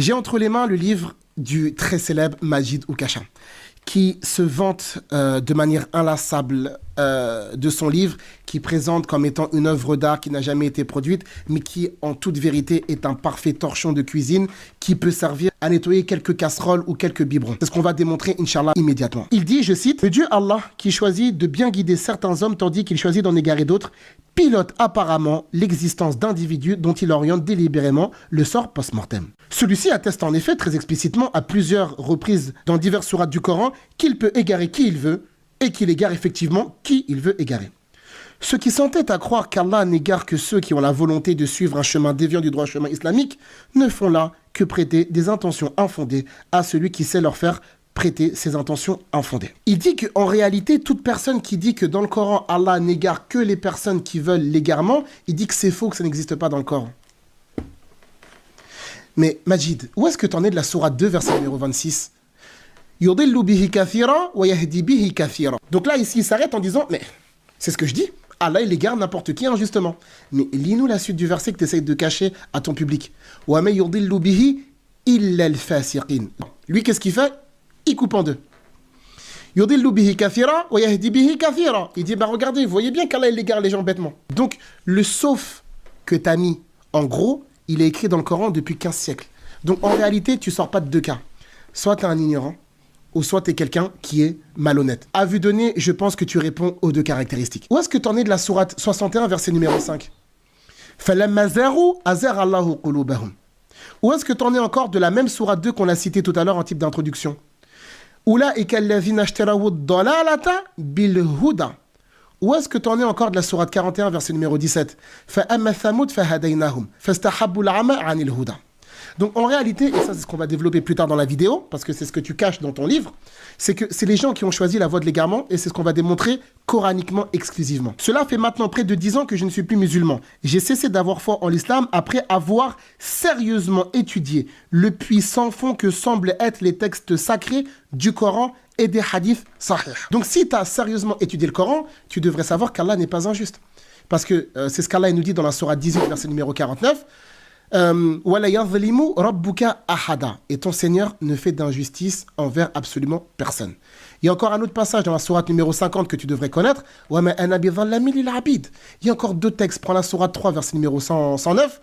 J'ai entre les mains le livre du très célèbre Majid Oukasha, qui se vante de manière inlassable de son livre, qui présente comme étant une œuvre d'art qui n'a jamais été produite, mais qui, en toute vérité, est un parfait torchon de cuisine qui peut servir à nettoyer quelques casseroles ou quelques biberons. C'est ce qu'on va démontrer, Inch'Allah, immédiatement. Il dit, je cite, « Le Dieu Allah, qui choisit de bien guider certains hommes tandis qu'il choisit d'en égarer d'autres, pilote apparemment l'existence d'individus dont il oriente délibérément le sort post-mortem. » Celui-ci atteste en effet très explicitement à plusieurs reprises dans diverses sourates du Coran qu'il peut égarer qui il veut et qu'il égare effectivement qui il veut égarer. Ceux qui s'entêtent à croire qu'Allah n'égare que ceux qui ont la volonté de suivre un chemin déviant du droit chemin islamique ne font là que prêter des intentions infondées à celui qui sait leur faire prêter ces intentions infondées. Il dit qu'en réalité, toute personne qui dit que dans le Coran, Allah n'égare que les personnes qui veulent l'égarement, il dit que c'est faux, que ça n'existe pas dans le Coran. Mais Majid, où est-ce que tu en es de la sourate 2, verset numéro 26 ? Yudillu bihi kathira wa yahdi bihi kathira. Donc là, ici, il s'arrête en disant, mais c'est ce que je dis, Allah, il égare n'importe qui injustement. Mais lis-nous la suite du verset que tu essayes de cacher à ton public. Wa ma yudillu bihi illa al-fasiqin. Lui, qu'est-ce qu'il fait ? Il coupe en deux. Yudillu bihi kathira wa yahdi bihi kathira. Il dit, bah regardez, vous voyez bien qu'Allah, il égare les gens bêtement. Donc, le sauf que tu as mis, en gros, il est écrit dans le Coran depuis 15 siècles. Donc, en réalité, tu ne sors pas de deux cas. Soit tu es un ignorant, ou soit tu es quelqu'un qui est malhonnête. À vue donnée, je pense que tu réponds aux deux caractéristiques. Où est-ce que tu en es de la sourate 61, verset numéro 5 ? فَلَمَّا زَاغُوا أَزَاغَ اللَّهُ قُلُوبَهُمْ. Où est-ce que tu en es encore de la même sourate 2 qu'on a citée tout à l'heure en type d'introduction ? أُولَٰئِكَ الَّذِينَ اشْتَرَوُا الضَّلَالَةَ بِالْهُدَى. Où est-ce que tu en es encore de la sourate 41, verset numéro 17 فَأَمَّا ثَمُودَ فَهَدَيْنَاهُمْ فَاسْتَحَبُّوا الْعَمَى عَنِ الْهُدَى. Donc en réalité, et ça c'est ce qu'on va développer plus tard dans la vidéo, parce que c'est ce que tu caches dans ton livre, c'est que c'est les gens qui ont choisi la voie de l'égarement, et c'est ce qu'on va démontrer coraniquement exclusivement. Cela fait maintenant près de 10 ans que je ne suis plus musulman. J'ai cessé d'avoir foi en l'islam après avoir sérieusement étudié le puits sans fond que semblent être les textes sacrés du Coran et des hadiths sahih. Donc si tu as sérieusement étudié le Coran, tu devrais savoir qu'Allah n'est pas injuste. Parce que c'est ce qu'Allah nous dit dans la sourate 18, verset numéro 49, et ton Seigneur ne fait d'injustice envers absolument personne. Il y a encore un autre passage dans la sourate numéro 50 que tu devrais connaître. Il y a encore deux textes. Prends la sourate 3, verset numéro 109.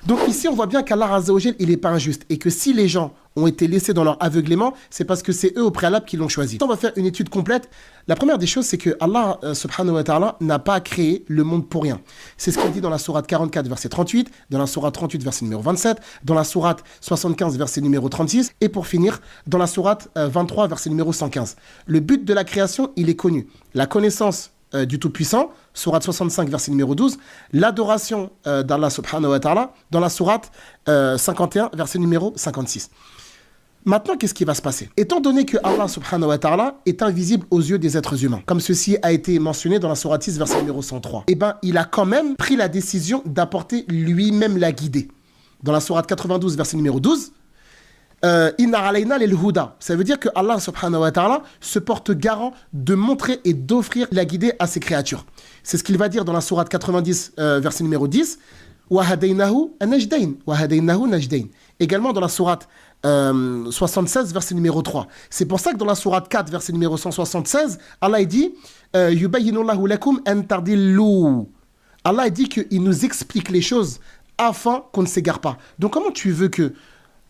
Donc ici, on voit bien qu'Allah Azza wa Jal, il n'est pas injuste. Et que si les gens ont été laissés dans leur aveuglément, c'est parce que c'est eux au préalable qui l'ont choisi. On va faire une étude complète. La première des choses, c'est que Allah subhanahu wa ta'ala n'a pas créé le monde pour rien. C'est ce qu'il dit dans la sourate 44, verset 38, dans la sourate 38, verset numéro 27, dans la sourate 75, verset numéro 36, et pour finir, dans la sourate 23, verset numéro 115. Le but de la création, il est connu. La connaissance du Tout-Puissant, sourate 65, verset numéro 12, l'adoration d'Allah subhanahu wa ta'ala, dans la sourate 51, verset numéro 56. Maintenant, qu'est-ce qui va se passer ? Étant donné que Allah subhanahu wa ta'ala est invisible aux yeux des êtres humains, comme ceci a été mentionné dans la sourate 6, verset numéro 103, eh bien, il a quand même pris la décision d'apporter lui-même la guidée. Dans la sourate 92, verset numéro 12, Inna alayna lil huda. Ça veut dire que Allah subhanahu wa ta'ala se porte garant de montrer et d'offrir la guidée à ses créatures. C'est ce qu'il va dire dans la sourate 90, verset numéro 10. Wa hadaynahu najdayn. Wa hadaynahu najdayn. Également dans la sourate 76, verset numéro 3. C'est pour ça que dans la sourate 4, verset numéro 176, Allah dit Yubayyinullahu lakum an tardillu. Allah dit qu'il nous explique les choses afin qu'on ne s'égare pas. Donc comment tu veux que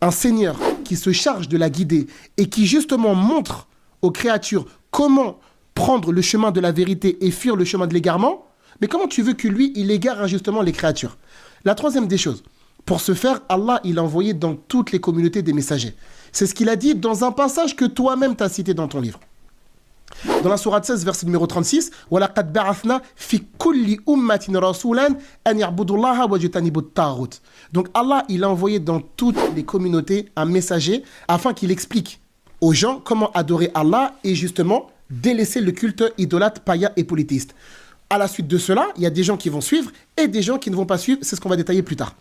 un Seigneur qui se charge de la guider et qui justement montre aux créatures comment prendre le chemin de la vérité et fuir le chemin de l'égarement, mais comment tu veux que lui, il égare injustement les créatures ? La troisième des choses, pour ce faire, Allah, il a envoyé dans toutes les communautés des messagers. C'est ce qu'il a dit dans un passage que toi-même t'as cité dans ton livre. Dans la sourate 16, verset numéro 36, وَلَقَدْ بَعَثْنَا فِي كُلِّ أُمَّةٍ رَسُولًا أَنْ يَعْبُدُوا اللَّهَ وَيَجْتَنِبُوا الطَّاغُوتَ. Donc Allah, il a envoyé dans toutes les communautés un messager afin qu'il explique aux gens comment adorer Allah et justement délaisser le culte idolâtre, païen et polythéiste. À la suite de cela, il y a des gens qui vont suivre et des gens qui ne vont pas suivre. C'est ce qu'on va détailler plus tard.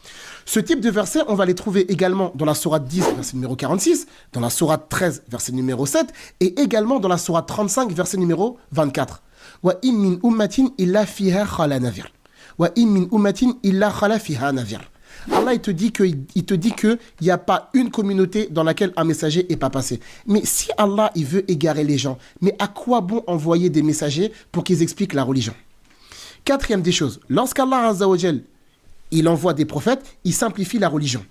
Ce type de versets, on va les trouver également dans la sourate 10, verset numéro 46, dans la sourate 13, verset numéro 7, et également dans la sourate 35, verset numéro 24. Wa in min ummatin illa fiha khala nadhir. Wa in min ummatin illa khala fiha nadhir. Allah, il te dit qu'il n'y a pas une communauté dans laquelle un messager n'est pas passé. Mais si Allah, il veut égarer les gens, mais à quoi bon envoyer des messagers pour qu'ils expliquent la religion? Quatrième des choses, lorsqu'Allah Azza wa Jal, il envoie des prophètes, il simplifie la religion.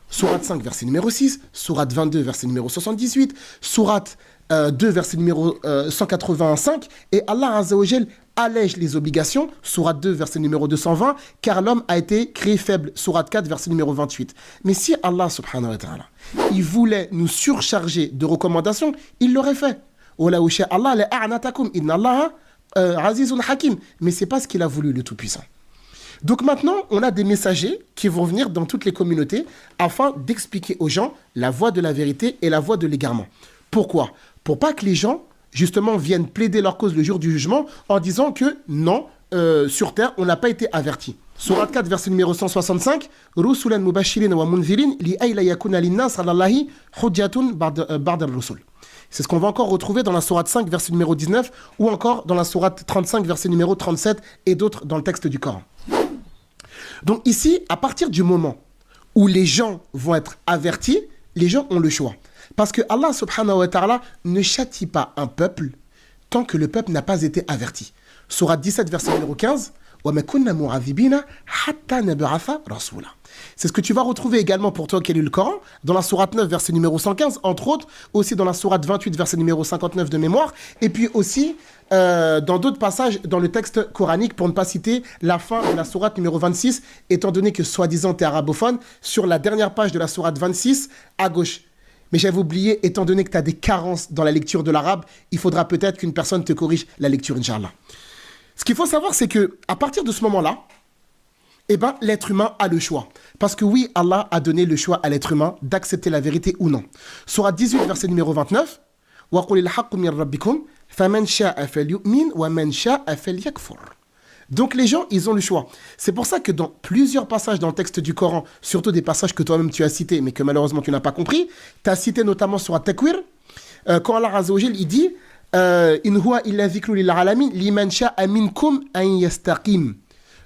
Sourate 5, verset numéro 6, Sourate 22, verset numéro 78, Sourate 2, verset numéro 185, et Allah Azza wa Jal allège les obligations, Sourate 2, verset numéro 220, car l'homme a été créé faible, Sourate 4, verset numéro 28. Mais si Allah, subhanahu wa ta'ala, il voulait nous surcharger de recommandations, il l'aurait fait. Mais ce n'est pas ce qu'il a voulu, le Tout-Puissant. Donc maintenant, on a des messagers qui vont venir dans toutes les communautés afin d'expliquer aux gens la voie de la vérité et la voie de l'égarement. Pourquoi? Pour pas que les gens, justement, viennent plaider leur cause le jour du jugement en disant que non, sur terre, on n'a pas été averti. Sourate 4, verset numéro 165, Rusulan mubashirin wa munzirin li ayla yakuna linnas ala Allahi hujjatun ba'da ar-rusul. C'est ce qu'on va encore retrouver dans la sourate 5, verset numéro 19, ou encore dans la sourate 35, verset numéro 37, et d'autres dans le texte du Coran. Donc ici, à partir du moment où les gens vont être avertis, les gens ont le choix. Parce que Allah subhanahu wa ta'ala ne châtie pas un peuple tant que le peuple n'a pas été averti. Sourate 17, verset numéro 15, c'est ce que tu vas retrouver également pour toi qui lis le Coran, dans la sourate 9, verset numéro 115, entre autres, aussi dans la sourate 28, verset numéro 59 de mémoire, et puis aussi dans d'autres passages dans le texte coranique, pour ne pas citer la fin de la sourate numéro 26, étant donné que soi-disant tu es arabophone, sur la dernière page de la sourate 26, à gauche. Mais j'avais oublié, étant donné que tu as des carences dans la lecture de l'arabe, il faudra peut-être qu'une personne te corrige la lecture, Inch'Allah. Ce qu'il faut savoir, c'est qu'à partir de ce moment-là, l'être humain a le choix. Parce que oui, Allah a donné le choix à l'être humain d'accepter la vérité ou non. Sourate 18, verset numéro 29, وَقُلِ الْحَقُّ مِنْ رَبِّكُمْ فَمَنْ شَاءَ فَلْيُؤْمِنْ وَمَنْ شَاءَ فَلْيَكْفُرْ. Donc les gens, ils ont le choix. C'est pour ça que dans plusieurs passages dans le texte du Coran, surtout des passages que toi-même tu as cités, mais que malheureusement tu n'as pas compris, tu as cité notamment sur At-Takwir, quand Allah Azza wa Jal, il dit in huwa illa dhikrun lil alamin liman sha'a minkum an yastaqim.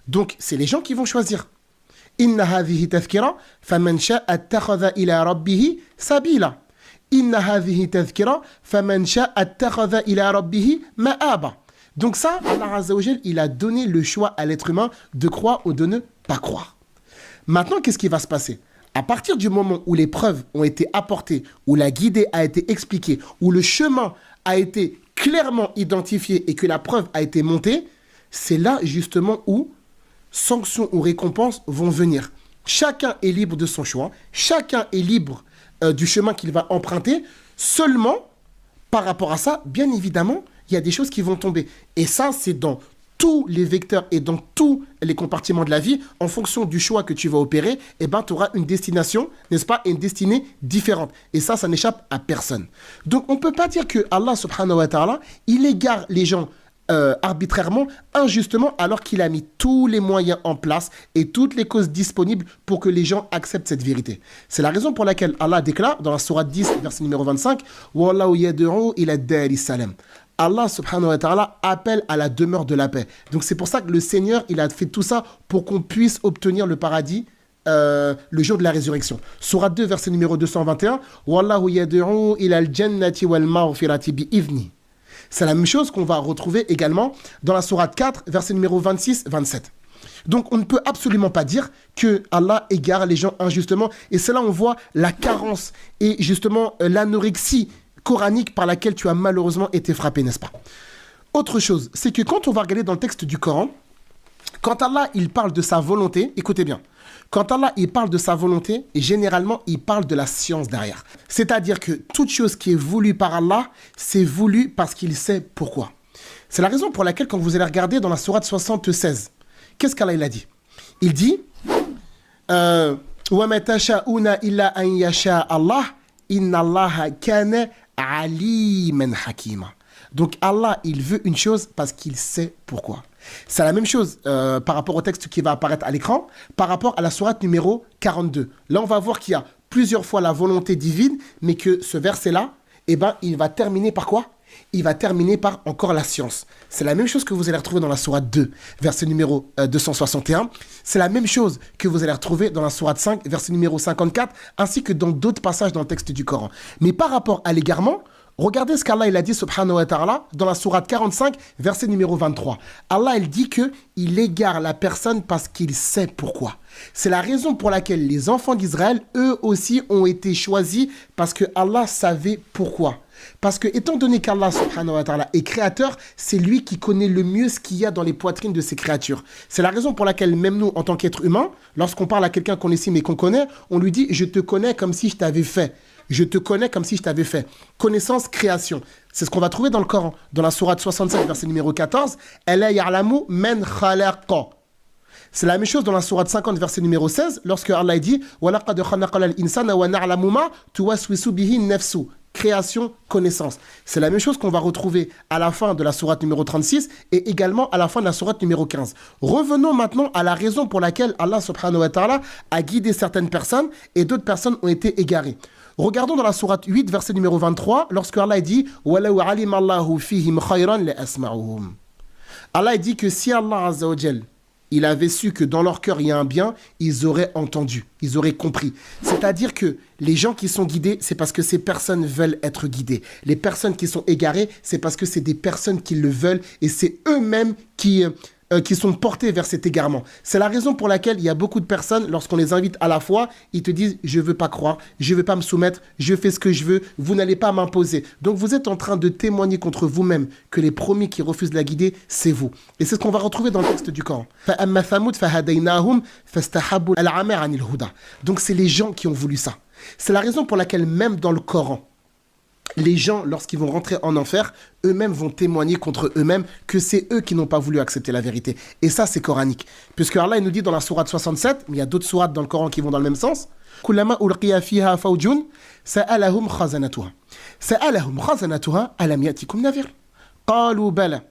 Donc c'est les gens qui vont choisir. Inna hadhihi tadhkira faman sha'a ittakhadha ila rabbih sabila. Inna hadhihi tadhkira faman sha'a ittakhadha ila rabbih ma'aba. Donc ça, Allah Azza wa Jal, il a donné le choix à l'être humain de croire ou de ne pas croire. Maintenant, qu'est-ce qui va se passer? À partir du moment où les preuves ont été apportées, où la guidée a été expliquée, où le chemin a été clairement identifié et que la preuve a été montée, c'est là justement où sanctions ou récompenses vont venir. Chacun est libre de son choix, chacun est libre du chemin qu'il va emprunter. Seulement, par rapport à ça, bien évidemment, il y a des choses qui vont tomber. Et ça, c'est dans tous les vecteurs et dans tous les compartiments de la vie, en fonction du choix que tu vas opérer, tu auras une destination, n'est-ce pas, et une destinée différente. Et ça n'échappe à personne. Donc, on ne peut pas dire que Allah, subhanahu wa ta'ala, il égare les gens arbitrairement, injustement, alors qu'il a mis tous les moyens en place et toutes les causes disponibles pour que les gens acceptent cette vérité. C'est la raison pour laquelle Allah déclare, dans la sourate 10, verset numéro 25, « Wallahu yad'u ila ad-dari salam » Allah subhanahu wa ta'ala appelle à la demeure de la paix. Donc c'est pour ça que le Seigneur, il a fait tout ça pour qu'on puisse obtenir le paradis le jour de la résurrection. Sourate 2, verset numéro 221. Wallahu yad'u ila al-jannati wal maghfirati bi'idhni. C'est la même chose qu'on va retrouver également dans la sourate 4, verset numéro 26-27. Donc on ne peut absolument pas dire que Allah égare les gens injustement. Et c'est là on voit la carence et justement l'anorexie coranique par laquelle tu as malheureusement été frappé, n'est-ce pas? Autre chose, c'est que quand on va regarder dans le texte du Coran, quand Allah il parle de sa volonté, écoutez bien, quand Allah il parle de sa volonté, généralement il parle de la science derrière. C'est-à-dire que toute chose qui est voulue par Allah, c'est voulu parce qu'il sait pourquoi. C'est la raison pour laquelle quand vous allez regarder dans la sourate 76, qu'est-ce qu'Allah il a dit? Il dit وَمَا تَشَاءُونَ إِلَّا أَن يَشَاءَ اللَّهُ إِنَّ اللَّهَ كَانَ aliman hakima. Donc Allah, il veut une chose parce qu'il sait pourquoi. C'est la même chose par rapport au texte qui va apparaître à l'écran, par rapport à la sourate numéro 42. Là, on va voir qu'il y a plusieurs fois la volonté divine, mais que ce verset-là, il va terminer par quoi? il va terminer par encore la science. C'est la même chose que vous allez retrouver dans la sourate 2, verset numéro 261. C'est la même chose que vous allez retrouver dans la sourate 5, verset numéro 54, ainsi que dans d'autres passages dans le texte du Coran. Mais par rapport à l'égarement, regardez ce qu'Allah il a dit subhanahu wa ta'ala dans la sourate 45, verset numéro 23. Allah il dit qu'il égare la personne parce qu'il sait pourquoi. C'est la raison pour laquelle les enfants d'Israël, eux aussi, ont été choisis parce que Allah savait pourquoi. Parce que étant donné qu'Allah subhanahu wa ta'ala est créateur, c'est lui qui connaît le mieux ce qu'il y a dans les poitrines de ses créatures. C'est la raison pour laquelle même nous, en tant qu'êtres humains, lorsqu'on parle à quelqu'un qu'on estime et qu'on connaît, on lui dit « je te connais comme si je t'avais fait ». Je te connais comme si je t'avais fait. Connaissance, création. C'est ce qu'on va trouver dans le Coran. Dans la sourate 67, verset numéro 14. « Ela ya'lamu men khalaqa ». C'est la même chose dans la sourate 50, verset numéro 16, lorsque Allah dit « Wa laqad khalaqna al-insana wa na'lamu ma tuwaswisu bihi nafsu ». Création, connaissance. C'est la même chose qu'on va retrouver à la fin de la sourate numéro 36 et également à la fin de la sourate numéro 15. Revenons maintenant à la raison pour laquelle Allah subhanahu wa ta'ala a guidé certaines personnes et d'autres personnes ont été égarées. Regardons dans la sourate 8, verset numéro 23, lorsque Allah dit « Walau alim Allahu fihim khayran la asma'uhum ». Allah dit que si Allah Azza wa Jal, il avait su que dans leur cœur il y a un bien, ils auraient entendu, ils auraient compris. C'est-à-dire que les gens qui sont guidés, c'est parce que ces personnes veulent être guidées. Les personnes qui sont égarées, c'est parce que c'est des personnes qui le veulent et c'est eux-mêmes qui sont portés vers cet égarement. C'est la raison pour laquelle il y a beaucoup de personnes, lorsqu'on les invite à la foi, ils te disent « je ne veux pas croire, je ne veux pas me soumettre, je fais ce que je veux, vous n'allez pas m'imposer ». Donc vous êtes en train de témoigner contre vous-même que les premiers qui refusent de la guider, c'est vous. Et c'est ce qu'on va retrouver dans le texte du Coran. Donc c'est les gens qui ont voulu ça. C'est la raison pour laquelle même dans le Coran, les gens, lorsqu'ils vont rentrer en enfer, eux-mêmes vont témoigner contre eux-mêmes que c'est eux qui n'ont pas voulu accepter la vérité. Et ça, c'est coranique. Puisque Allah il nous dit dans la sourate 67, mais il y a d'autres sourates dans le Coran qui vont dans le même sens, « Kullama ulqiya fiha fawjun, sa'alahum khazanatuha. Sa'alahum khazanatuha, alam yatikum navir. Qalu bala,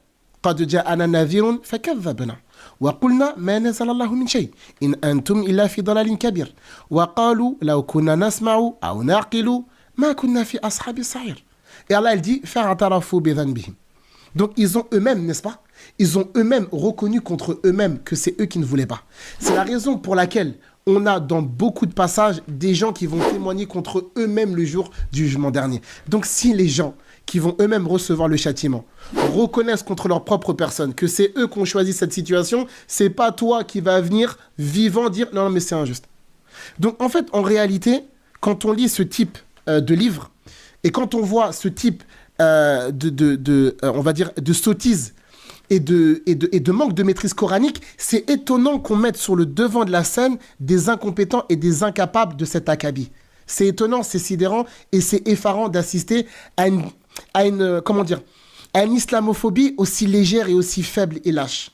qad ja'ana navirun, fakadhabna. وقلنا ما نزل الله من شيء إن أنتم إلا في ضلال كبير وقالوا لو كنا نسمع أو نعقل ما كنا في أصحاب السعير. » Et Allah il dit فاعترفوا بذنبهم. Donc ils ont eux-mêmes, n'est-ce pas? Ils ont eux-mêmes reconnu contre eux-mêmes que c'est eux qui ne voulaient pas. C'est la raison pour laquelle on a dans beaucoup de passages des gens qui vont témoigner contre eux-mêmes le jour du jugement dernier. Donc si les gens qui vont eux-mêmes recevoir le châtiment reconnaissent contre leur propre personne que c'est eux qui ont choisi cette situation, c'est pas toi qui vas venir vivant dire non mais c'est injuste. Donc en fait en réalité quand on lit ce type de livre et quand on voit ce type on va dire de sottise et de manque de maîtrise coranique, c'est étonnant qu'on mette sur le devant de la scène des incompétents et des incapables de cet acabit. C'est étonnant, c'est sidérant et c'est effarant d'assister à une islamophobie aussi légère et aussi faible et lâche.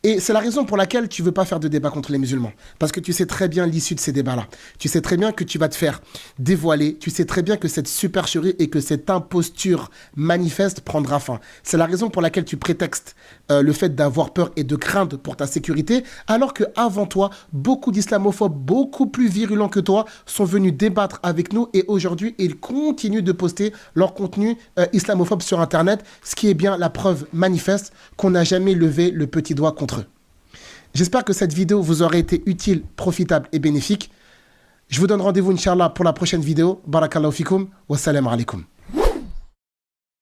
Et c'est la raison pour laquelle tu ne veux pas faire de débat contre les musulmans. Parce que tu sais très bien l'issue de ces débats-là. Tu sais très bien que tu vas te faire dévoiler. Tu sais très bien que cette supercherie et que cette imposture manifeste prendra fin. C'est la raison pour laquelle tu prétextes le fait d'avoir peur et de craindre pour ta sécurité, alors qu'avant toi, beaucoup d'islamophobes, beaucoup plus virulents que toi, sont venus débattre avec nous et aujourd'hui, ils continuent de poster leur contenu islamophobe sur Internet, ce qui est bien la preuve manifeste qu'on n'a jamais levé le petit doigt contre eux. J'espère que cette vidéo vous aura été utile, profitable et bénéfique. Je vous donne rendez-vous, Inch'Allah, pour la prochaine vidéo. Barakallahu fikum. Wassalamu alaikum.